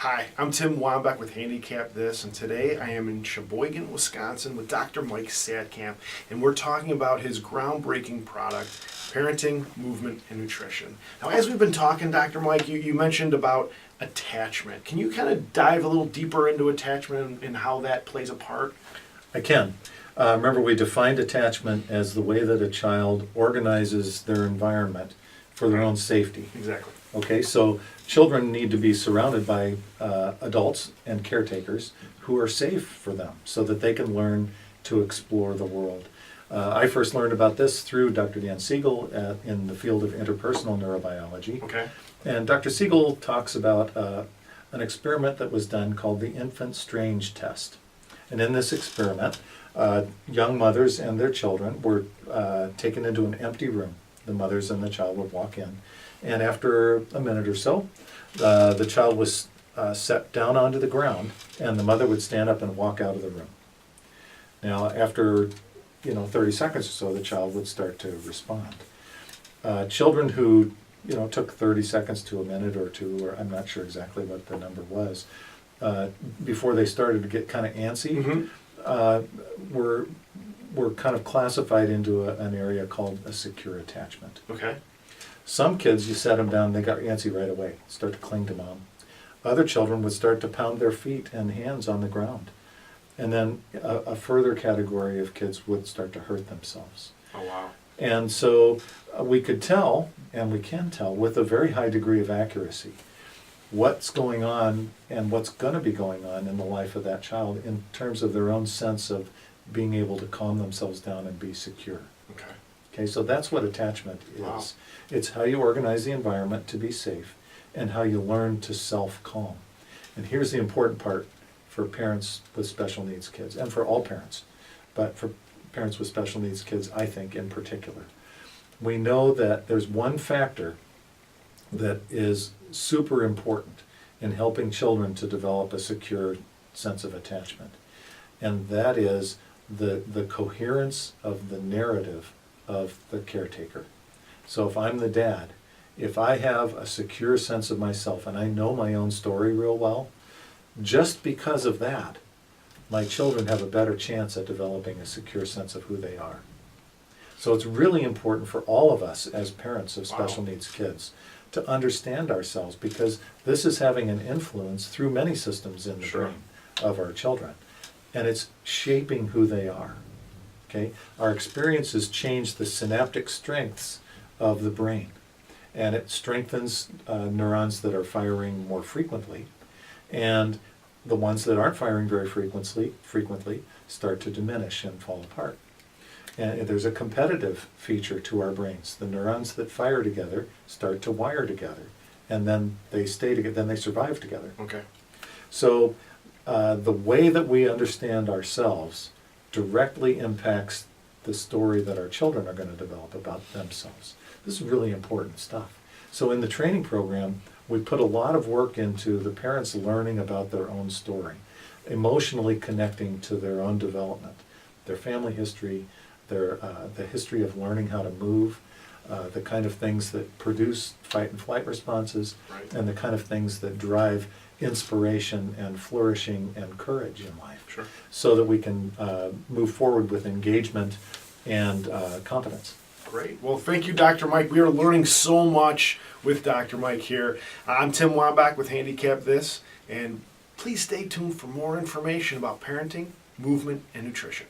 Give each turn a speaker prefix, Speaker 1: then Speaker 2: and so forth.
Speaker 1: Hi, I'm Tim Wambach with Handicap This, and today I am in Sheboygan, Wisconsin with Dr. Mike Saatkamp, and we're talking about his groundbreaking product, Parenting, Movement, and Nutrition. Now, as we've been talking, Dr. Mike, you mentioned about attachment. Can you kind of dive a little deeper into attachment and how that plays a part?
Speaker 2: I can. Remember, we defined attachment as the way that a child organizes their environment for their own safety.
Speaker 1: Exactly.
Speaker 2: Okay, so children need to be surrounded by adults and caretakers who are safe for them so that they can learn to explore the world. I first learned about this through Dr. Dan Siegel in the field of interpersonal neurobiology.
Speaker 1: Okay.
Speaker 2: And Dr. Siegel talks about an experiment that was done called the Infant Strange Test. And in this experiment, young mothers and their children were taken into an empty room. The mothers and the child would walk in. And after a minute or so, the child was set down onto the ground, and the mother would stand up and walk out of the room. Now, after 30 seconds or so, the child would start to respond. Children who took 30 seconds to a minute or two, or I'm not sure exactly what the number was, before they started to get kind of antsy, were kind of classified into an area called a secure attachment.
Speaker 1: Okay.
Speaker 2: Some kids, you set them down, they got antsy right away, start to cling to mom. Other children would start to pound their feet and hands on the ground. And then a further category of kids would start to hurt themselves.
Speaker 1: Oh, wow.
Speaker 2: And so we could tell, and we can tell, with a very high degree of accuracy, what's going on and what's going to be going on in the life of that child in terms of their own sense of being able to calm themselves down and be secure.
Speaker 1: Okay.
Speaker 2: Okay, so that's what attachment is.
Speaker 1: Wow.
Speaker 2: It's how you organize the environment to be safe and how you learn to self-calm. And here's the important part for parents with special needs kids, and for all parents, but for parents with special needs kids, I think in particular. We know that there's one factor that is super important in helping children to develop a secure sense of attachment, and that is the coherence of the narrative of the caretaker. So if I'm the dad, if I have a secure sense of myself and I know my own story real well, just because of that, my children have a better chance at developing a secure sense of who they are. So it's really important for all of us as parents of special needs kids to understand ourselves, because this is having an influence through many systems in the brain of our children, and it's shaping who they are. Okay? Our experiences change the synaptic strengths of the brain, and it strengthens neurons that are firing more frequently, and the ones that aren't firing very frequently start to diminish and fall apart. And there's a competitive feature to our brains. The neurons that fire together start to wire together, and then they stay together, then they survive together.
Speaker 1: Okay.
Speaker 2: So the way that we understand ourselves directly impacts the story that our children are going to develop about themselves. This is really important stuff. So in the training program, we put a lot of work into the parents learning about their own story, emotionally connecting to their own development, their family history, the history of learning how to move, the kind of things that produce fight and flight responses, and the kind of things that drive inspiration and flourishing and courage in life, so that we can move forward with engagement and competence.
Speaker 1: Great. Well, thank you, Dr. Mike. We are learning so much with Dr. Mike here. I'm Tim Wambach with Handicap This, and please stay tuned for more information about parenting, movement, and nutrition.